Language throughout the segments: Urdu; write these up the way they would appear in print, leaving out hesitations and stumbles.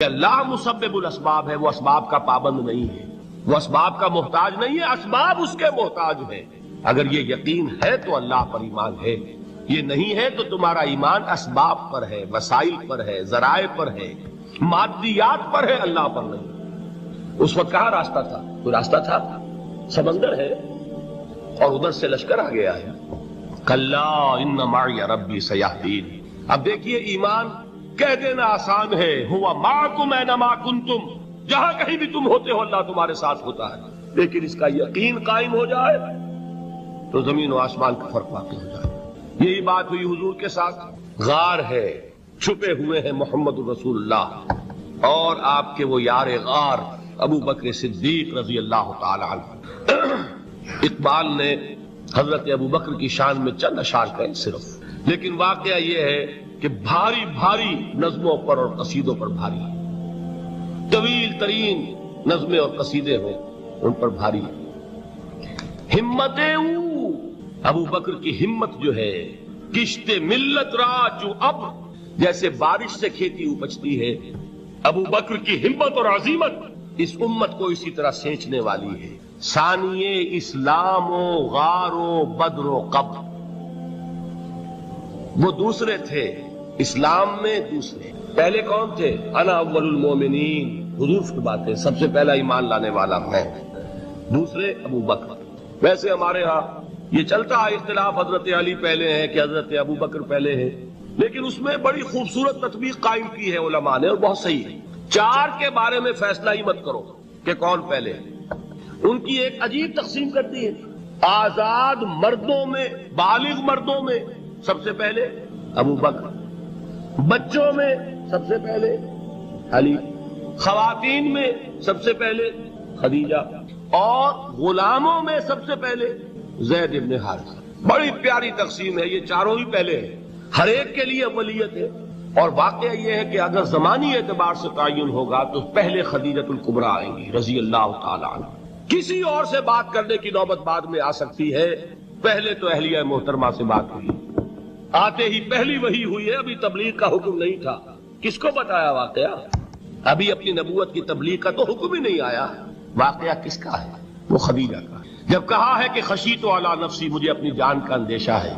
کہ اللہ مسبب الاسباب ہے، وہ اسباب کا پابند نہیں ہے، وہ اسباب کا محتاج نہیں ہے، اسباب اس کے محتاج ہے۔ اگر یہ یقین ہے تو اللہ پر ایمان ہے، یہ نہیں ہے تو تمہارا ایمان اسباب پر ہے، وسائل پر ہے، ذرائع پر ہے، مادیات پر ہے، اللہ پر نہیں۔ اس وقت کہاں راستہ تھا؟ کوئی راستہ تھا؟ سمندر ہے اور ادھر سے لشکر آ گیا ہے۔ کلا ان معی ربی سیہدین۔ اب دیکھیے ایمان کہہ دینا آسان ہے، ہوا معکم اینما کنتم، جہاں کہیں بھی تم ہوتے ہو اللہ تمہارے ساتھ ہوتا ہے، لیکن اس کا یقین قائم ہو جائے تو زمین و آسمان کا فرق واقع ہو جائے۔ یہی بات ہوئی حضور کے ساتھ۔ غار ہے، چھپے ہوئے ہیں محمد رسول اللہ اور آپ کے وہ یار غار ابو بکر صدیق رضی اللہ تعالی عنہ۔ اقبال نے حضرت ابو بکر کی شان میں چند اشعار کہے صرف، لیکن واقعہ یہ ہے کہ بھاری بھاری نظموں پر اور قصیدوں پر بھاری، طویل ترین نظمیں اور قصیدے ہوں ان پر بھاری۔ ہمتیں ابو بکر کی ہمت جو ہے، کشت ملت را جو اب جیسے بارش سے کھیتی اپجتی ہے، ابو بکر کی ہمت اور عزیمت اس امت کو اسی طرح سینچنے والی ہے۔ ثانیے اسلام و غار و بدر و قبر، وہ دوسرے تھے اسلام میں، دوسرے پہلے کون تھے؟ انا اول المومنین، حضور کی باتیں، سب سے پہلا ایمان لانے والا میں، دوسرے ابو بکر۔ ویسے ہمارے ہاں یہ چلتا ہے اختلاف، حضرت علی پہلے ہیں کہ حضرت ابو بکر پہلے ہیں، لیکن اس میں بڑی خوبصورت تطبیق قائم کی ہے علماء نے اور بہت صحیح ہے۔ چار کے بارے میں فیصلہ ہی مت کرو کہ کون پہلے، ان کی ایک عجیب تقسیم کرتی ہے۔ آزاد مردوں میں، بالغ مردوں میں سب سے پہلے ابو بکر، بچوں میں سب سے پہلے علی، خواتین میں سب سے پہلے خدیجہ، اور غلاموں میں سب سے پہلے زید ابن حارثہ۔ بڑی پیاری تقسیم ہے، یہ چاروں ہی پہلے ہیں، ہر ایک کے لیے اولیت ہے۔ اور واقعہ یہ ہے کہ اگر زمانی اعتبار سے تعین ہوگا تو پہلے خدیجۃ الکبریٰ آئیں گی رضی اللہ تعالی عنہ، کسی اور سے بات کرنے کی نوبت بعد میں آ سکتی ہے، پہلے تو اہلیہ محترمہ سے بات ہوئی، آتے ہی پہلی وحی ہوئی ہے، ابھی تبلیغ کا حکم نہیں تھا۔ کس کو بتایا واقعہ؟ ابھی اپنی نبوت کی تبلیغ کا تو حکم ہی نہیں آیا۔ واقعہ کس کا ہے؟ وہ خدیجہ کا۔ جب کہا ہے کہ خشیت علی نفسی، مجھے اپنی جان کا اندیشہ ہے،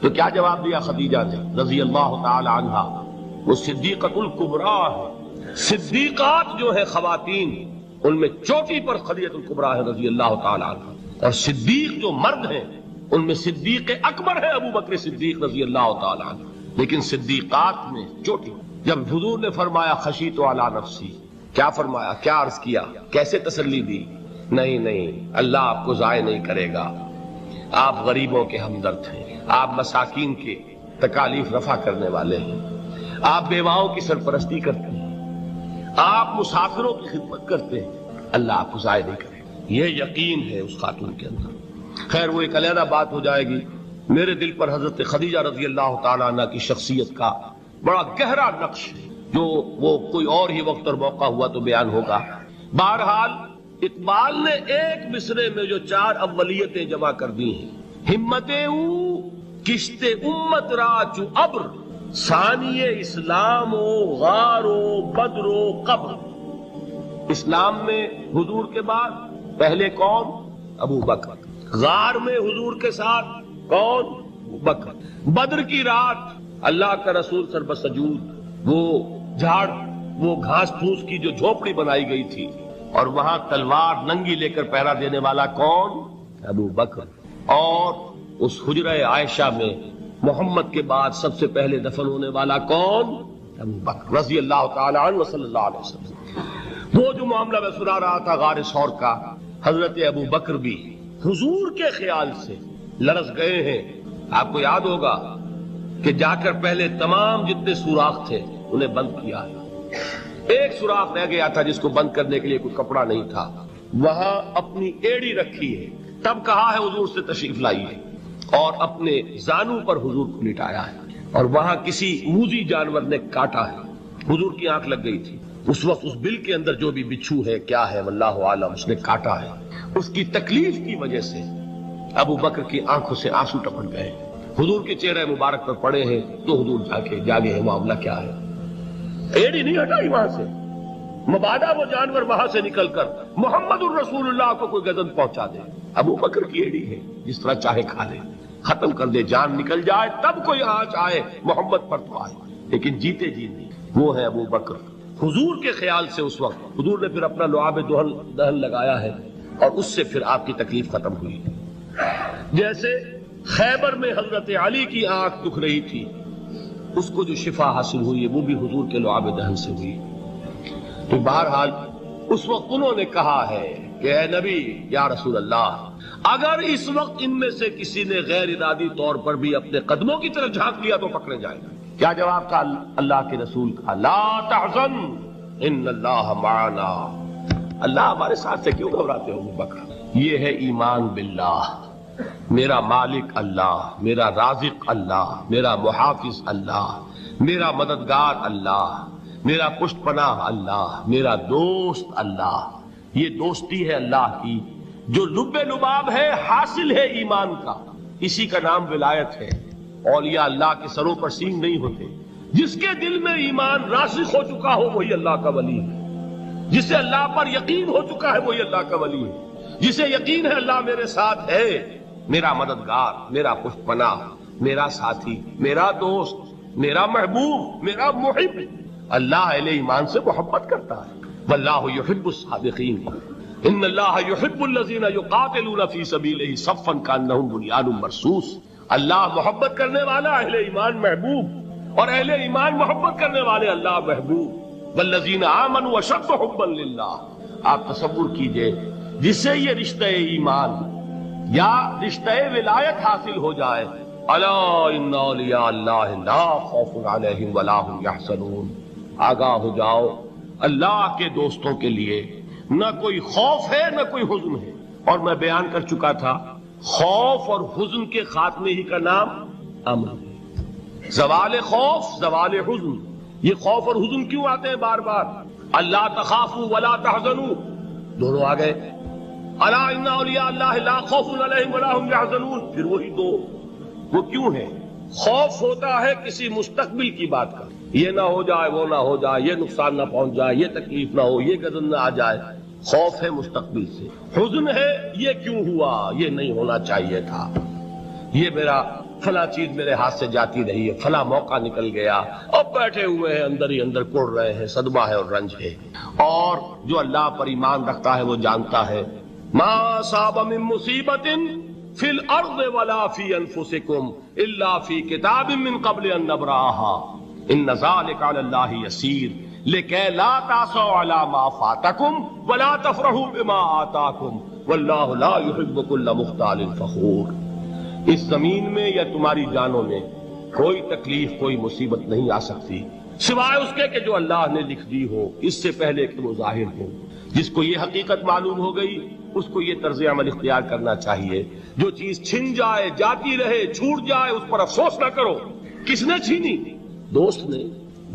تو کیا جواب دیا خدیجہ نے رضی اللہ تعالی عنہا؟ وہ صدیقۃ الکبریٰ ہے، صدیقات جو ہے خواتین ان میں چوٹی پر خدیجۃ الکبریٰ ہے رضی اللہ تعالی عنہا، اور صدیق جو مرد ہیں ان میں صدیق اکبر ہے ابو بکر صدیق رضی اللہ تعالی عنہ، لیکن صدیقات میں چوٹی۔ جب حضور نے فرمایا خشیت علی نفسی، کیا فرمایا، کیا عرض کیا، کیسے تسلی دی؟ نہیں، اللہ آپ کو ضائع نہیں کرے گا، آپ غریبوں کے ہمدرد ہیں، آپ مساکین کے تکالیف رفع کرنے والے ہیں، آپ بیواؤں کی سرپرستی کرتے ہیں، آپ مسافروں کی خدمت کرتے ہیں، اللہ آپ کو ضائع نہیں کرے گا۔ یہ یقین ہے اس خاتون کے اندر۔ خیر وہ ایک علیحدہ بات ہو جائے گی۔ میرے دل پر حضرت خدیجہ رضی اللہ تعالیٰ عنہ کی شخصیت کا بڑا گہرا نقش ہے، جو وہ کوئی اور ہی وقت اور موقع ہوا تو بیان ہوگا۔ بہرحال اقبال نے ایک مصرے میں جو چار اولیتیں جمع کر دی ہیں، ہمتیں کشت امت را چو ابر، ثانی اسلام و غار و بدر و قبر۔ اسلام میں حضور کے بعد پہلے کون؟ ابو بکر۔ غار میں حضور کے ساتھ کون؟ ابو بکر۔ بدر کی رات اللہ کا رسول سر بسجود، وہ جھاڑ، وہ گھاس پھوس کی جو جھوپڑی بنائی گئی تھی، اور وہاں تلوار ننگی لے کر پہرا دینے والا کون؟ ابو بکر۔ اور اس حجرہ عائشہ میں محمد کے بعد سب سے پہلے دفن ہونے والا کون؟ ابو بکر رضی اللہ تعالی عنہ صلی اللہ علیہ وسلم۔ وہ جو معاملہ میں سنا رہا تھا غار ثور کا، حضرت ابو بکر بھی حضور کے خیال سے لرز گئے ہیں۔ آپ کو یاد ہوگا کہ جا کر پہلے تمام جتنے سوراخ تھے انہیں بند کیا ہے، ایک سوراخ رہ گیا تھا جس کو بند کرنے کے لیے کوئی کپڑا نہیں تھا، وہاں اپنی ایڑی رکھی ہے، تب کہا ہے حضور سے تشریف لائیے، اور اپنے زانو پر حضور کو لٹایا ہے، اور وہاں کسی موذی جانور نے کاٹا ہے، حضور کی آنکھ لگ گئی تھی، اس وقت اس بل کے اندر جو بھی بچھو ہے کیا ہے واللہ عالم، اس نے کاٹا ہے، اس کی تکلیف کی وجہ سے ابو بکر کی آنکھوں سے آنسو ٹپک گئے، حضور کے چہرے مبارک پر پڑے ہیں، تو حضور جاگے ہیں، معاملہ کیا ہے؟ ایڑی نہیں ہٹائی وہاں سے، مبادا وہ جانور وہاں سے نکل کر محمد الرسول اللہ کو کوئی گزن پہنچا دے. ابو بکر کی ایڑی ہے، جس طرح چاہے کھا لے، ختم کر دے، جان نکل جائے تب کوئی آنچ آئے محمد پر تو آئے، لیکن جیتے جی نہیں. وہ ہے ابو بکر. حضور کے خیال سے اس وقت حضور نے پھر اپنا لعاب دہن لگایا ہے اور اس سے پھر آپ کی تکلیف ختم ہوئی. جیسے خیبر میں حضرت علی کی آنکھ دکھ رہی تھی، اس کو جو شفا حاصل ہوئی ہے وہ بھی حضور کے لعاب دہن سے ہوئی. تو بہرحال اس وقت انہوں نے کہا ہے کہ اے نبی یا رسول اللہ، اگر اس وقت ان میں سے کسی نے غیر ارادی طور پر بھی اپنے قدموں کی طرف جھانک لیا تو پکڑے جائے گا. کیا جواب تھا اللہ کے رسول کا؟ لا تحزن ان اللہ معنا. اللہ ہمارے ساتھ سے کیوں گھبراتے ہو ابو بکر؟ یہ ہے ایمان باللہ. میرا مالک اللہ، میرا رازق اللہ، میرا محافظ اللہ، میرا مددگار اللہ، میرا پشت پناہ اللہ، میرا دوست اللہ. یہ دوستی ہے اللہ کی جو لب لباب ہے، حاصل ہے ایمان کا. اسی کا نام ولایت ہے. اولیاء اللہ کے سروں پر سینگ نہیں ہوتے. جس کے دل میں ایمان راسخ ہو چکا ہو وہی اللہ کا ولی ہے. جسے اللہ پر یقین ہو چکا ہے وہی اللہ کا ولی ہے. جسے یقین ہے اللہ میرے ساتھ ہے، میرا مددگار، میرا پشت پناہ، میرا ساتھی، میرا دوست، میرا محبوب، میرا محب. اللہ اہل ایمان سے محبت کرتا ہے. واللہ یحب الصادقین. ان اللہ یحب الذین یقاتلون فی سبیلہ صفا کانہم بنیان مرصوص. اللہ محبت کرنے والا، اہل ایمان محبوب، اور اہل ایمان محبت کرنے والے اللہ محبوب. والذین آمنوا اشد حبا للہ. آپ تصور کیجئے جسے یہ رشتہ ایمان یا رشتہ ولایت حاصل ہو جائے، الا ان اولیاء اللہ لا خوف علیہم ولا هم یحزنون. آگاہ ہو جاؤ، اللہ کے دوستوں کے لیے نہ کوئی خوف ہے نہ کوئی حزن ہے. اور میں بیان کر چکا تھا، خوف اور حزن کے خاتمے ہی کا نام امن ہے. زوال خوف، زوال حزن. یہ خوف اور حزن کیوں آتے ہیں بار بار؟ اللہ تخافوا ولا تحزنوا، دونوں آ گئے. الا ان اولیاء اللہ لا خوف علیہم ولا هم یحزنون، پھر وہی دو. وہ کیوں ہے؟ خوف ہوتا ہے کسی مستقبل کی بات کا، یہ نہ ہو جائے، وہ نہ ہو جائے، یہ نقصان نہ پہنچ جائے، یہ تکلیف نہ ہو، یہ گزن نہ آ جائے. خوف ہے مستقبل سے. حزن ہے یہ کیوں ہوا، یہ نہیں ہونا چاہیے تھا، یہ میرا فلاں چیز میرے ہاتھ سے جاتی رہی ہے، فلاں موقع نکل گیا، اب بیٹھے ہوئے ہیں اندر ہی اندر کڑ رہے ہیں، صدمہ ہے اور رنج ہے. اور جو اللہ پر ایمان رکھتا ہے وہ جانتا ہے ما اصاب من مصیبت فی الارض ولا فی انفسکم الا فی کتاب من قبل ان نبرأها ان ذلک علی اللہ یسیر لکی لا تعصوا علی ما فاتکم ولا تفرحوا بما آتاکم واللہ لا یحب کل مختال فخور. اس زمین میں یا تمہاری جانوں میں کوئی تکلیف، کوئی مصیبت نہیں آ سکتی سوائے اس کے کہ جو اللہ نے لکھ دی ہو اس سے پہلے کہ وہ ظاہر ہو. جس کو یہ حقیقت معلوم ہو گئی اس کو یہ طرز عمل اختیار کرنا چاہیے. جو چیز چھن جائے، جاتی رہے، چھوٹ جائے، اس پر افسوس نہ کرو. کس نے چھینی؟ دوست نے.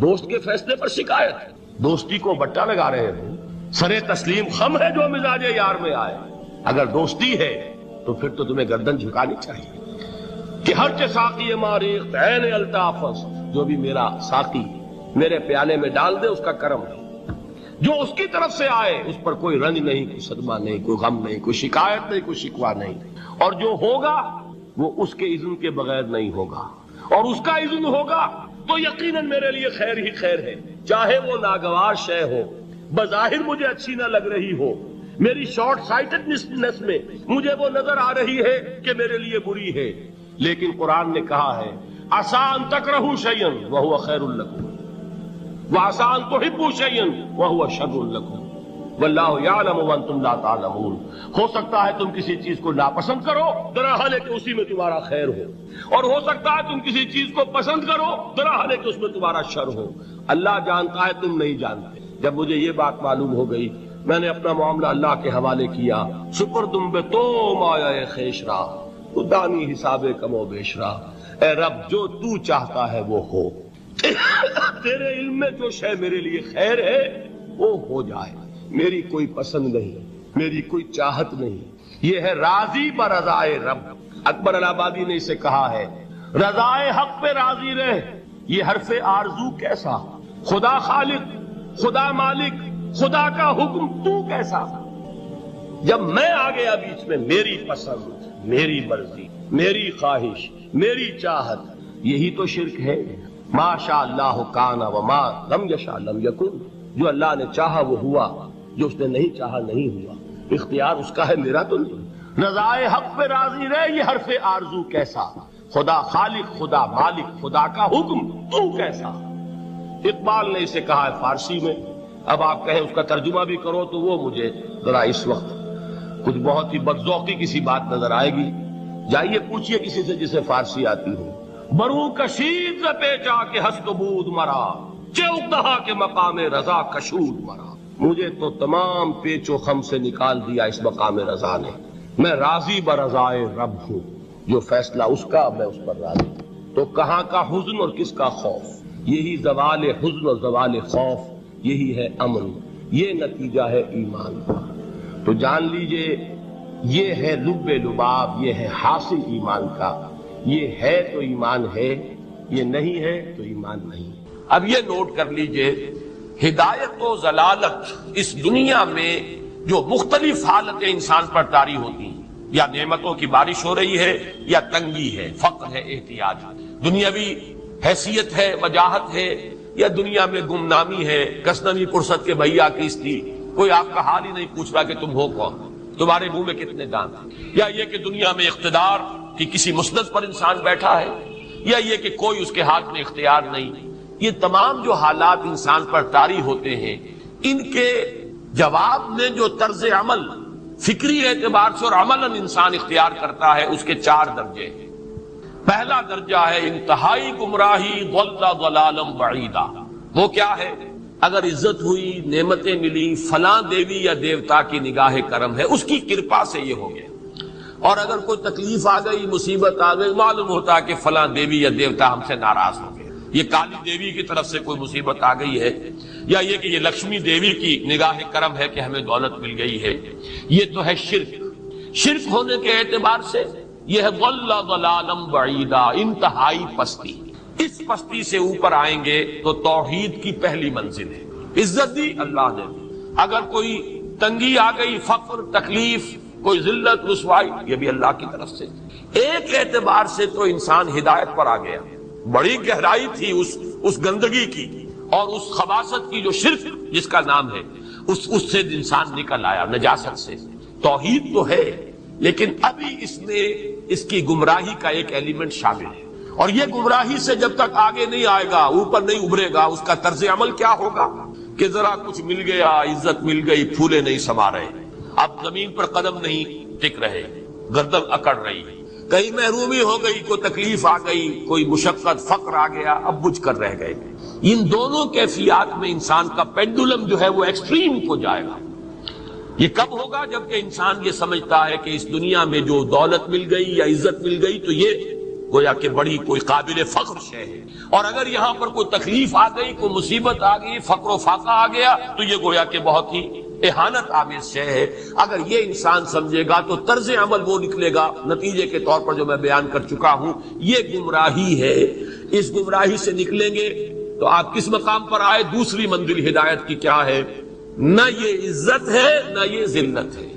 دوست کے فیصلے پر شکایت. دوستی کو بٹا لگا رہے ہو. سرے تسلیم خم ہے جو مزاج یار میں آئے. اگر دوستی ہے تو پھر تو تمہیں گردن جھکانی چاہیے کہ ہر چے ساقی ماریخ عین الطاف، جو بھی میرا ساقی میرے پیالے میں ڈال دے اس کا کرم ہے. جو اس کی طرف سے آئے اس پر کوئی رنج نہیں، کوئی صدمہ نہیں، کوئی غم نہیں، کوئی شکایت نہیں، کوئی شکوہ نہیں. اور جو ہوگا وہ اس کے اذن کے بغیر نہیں ہوگا، اور اس کا اذن ہوگا تو یقیناً میرے لیے خیر ہی خیر ہے. چاہے وہ ناگوار شے ہو، بظاہر مجھے اچھی نہ لگ رہی ہو، میری شارٹ سائٹڈنس میں مجھے وہ نظر آ رہی ہے کہ میرے لیے بری ہے، لیکن قرآن نے کہا ہے عسیٰ ان تکرہوا شیئا وہو خیر لکم وعسیٰ ان تحبوا شیئا وہو شر لکم واللہ یعلم وانتم لا تعلمون. ہو سکتا ہے تم کسی چیز کو ناپسند کرو درحال ہے کہ اسی میں تمہارا خیر ہو، اور ہو سکتا ہے تم کسی چیز کو پسند کرو درحال ہے کہ اس میں تمہارا شر ہو. اللہ جانتا ہے، تم نہیں جانتے. جب مجھے یہ بات معلوم ہو گئی میں نے اپنا معاملہ اللہ کے حوالے کیا. سپردم بے تو مایا خیش را تو دانی حساب کم و بیش را. اے رب جو تو چاہتا ہے وہ ہو، تیرے علم میں جو شے میرے لیے خیر ہے وہ ہو جائے. میری کوئی پسند نہیں، میری کوئی چاہت نہیں. یہ ہے راضی برضائے رب. اکبر الہٰبادی نے اسے کہا ہے رضائے حق پہ راضی رہ. یہ حرف آرزو کیسا؟ خدا خالق، خدا مالک، خدا کا حکم تو کیسا؟ جب میں آ گیا بیچ میں، میری پسند، میری مرضی، میری خواہش، میری چاہت، یہی تو شرک ہے۔ ما شاء اللہ کان وما لم یشاء لم یکن، جو اللہ نے چاہا وہ ہوا، جو اس نے نہیں چاہا نہیں ہوا۔ اختیار اس کا ہے، میرا تو نہیں۔ رضائے حق پہ راضی رہے، یہ حرف آرزو کیسا؟ خدا خالق، خدا مالک، خدا کا حکم تو کیسا؟ اقبال نے اسے کہا ہے فارسی میں، اب آپ کہیں اس کا ترجمہ بھی کرو تو وہ مجھے ذرا اس وقت کچھ بہت ہی بدذوقی کسی بات نظر آئے گی۔ جائیے پوچھئے کسی سے جسے فارسی آتی ہو۔ برو کشید پیچا کے ہست بود مرا، چوک دہا کے مقام رضا کشود مرا۔ مجھے تو تمام پیچ و خم سے نکال دیا اس مقام رضا نے۔ میں راضی برضائے رب ہوں، جو فیصلہ اس کا میں اس پر راضی ہوں۔ تو کہاں کا حزن اور کس کا خوف؟ یہی زوال حزن اور زوال خوف، یہی ہے امن، یہ نتیجہ ہے ایمان کا۔ تو جان لیجئے یہ ہے لب لباب، یہ ہے حاصل ایمان کا۔ یہ ہے تو ایمان ہے، یہ نہیں ہے تو ایمان نہیں۔ اب یہ نوٹ کر لیجئے، ہدایت و ضلالت اس دنیا میں جو مختلف حالتیں انسان پر طاری ہوتی ہیں، یا نعمتوں کی بارش ہو رہی ہے، یا تنگی ہے، فقر ہے، احتیاج، دنیاوی حیثیت ہے، وجاہت ہے، یا دنیا میں گمنامی ہے، کسنوی پرست کے بھیا کیستی، کوئی آپ کا حال ہی نہیں پوچھ رہا کہ تم ہو کون، تمہارے منہ میں کتنے دانت، یا یہ کہ دنیا میں اقتدار کی کسی مسند پر انسان بیٹھا ہے، یا یہ کہ کوئی اس کے ہاتھ میں اختیار نہیں۔ یہ تمام جو حالات انسان پر طاری ہوتے ہیں، ان کے جواب میں جو طرز عمل فکری اعتبار سے اور عملاً انسان اختیار کرتا ہے، اس کے 4 درجے ہیں۔ پہلا درجہ ہے انتہائی گمراہی، ضل ضلالا بعیدا۔ وہ کیا ہے؟ اگر عزت ہوئی، نعمتیں ملی، فلاں دیوی یا دیوتا کی نگاہ کرم ہے، اس کی کرپا سے یہ ہو گیا۔ اور اگر کوئی تکلیف آ گئی، مصیبت آ گئی، معلوم ہوتا ہے کہ فلاں دیوی یا دیوتا ہم سے ناراض ہو گئے، یہ کالی دیوی کی طرف سے کوئی مصیبت آ گئی ہے، یا یہ کہ یہ لکشمی دیوی کی نگاہ کرم ہے کہ ہمیں دولت مل گئی ہے۔ یہ تو ہے شرک۔ شرک ہونے کے اعتبار سے یہ ہے ضل ضلالا بعیدا، انتہائی پستی۔ اس پستی سے اوپر آئیں گے تو توحید کی پہلی منزل ہے۔ عزت دی اللہ نے، اگر کوئی تنگی آ گئی، فقر، تکلیف، کوئی ذلت، رسوائی، یہ بھی اللہ کی طرف سے۔ ایک اعتبار سے تو انسان ہدایت پر آ گیا، بڑی گہرائی تھی اس گندگی کی اور اس خباثت کی جو شرک جس کا نام ہے، اس سے انسان نکل آیا، نجاست سے۔ توحید تو ہے، لیکن ابھی اس میں اس کی گمراہی کا ایک ایلیمنٹ شامل ہے، اور یہ گمراہی سے جب تک آگے نہیں آئے گا، اوپر نہیں ابھرے گا، اس کا طرز عمل کیا ہوگا کہ ذرا کچھ مل گیا، عزت مل گئی، پھولے نہیں سما رہے، اب زمین پر قدم نہیں ٹک رہے، گردن اکڑ رہی ہے، کہیں محرومی ہو گئی، کوئی تکلیف آ گئی، کوئی مشقت، فقر آ گیا، اب بجھ کر رہ گئے۔ ان دونوں کیفیات میں انسان کا پینڈولم جو ہے وہ ایکسٹریم کو جائے گا۔ یہ کب ہوگا؟ جبکہ انسان یہ سمجھتا ہے کہ اس دنیا میں جو دولت مل گئی یا عزت مل گئی تو یہ گویا کہ بڑی کوئی قابل فخر شے ہے، اور اگر یہاں پر کوئی تکلیف آ گئی، کوئی مصیبت آ گئی، فقر و فاقہ آ گیا تو یہ گویا کہ بہت ہی اہانت آمیز شے ہے۔ اگر یہ انسان سمجھے گا تو طرز عمل وہ نکلے گا نتیجے کے طور پر جو میں بیان کر چکا ہوں، یہ گمراہی ہے۔ اس گمراہی سے نکلیں گے تو آپ کس مقام پر آئے؟ دوسری منزل ہدایت کی کیا ہے؟ نہ یہ عزت ہے، نہ یہ ذلت ہے۔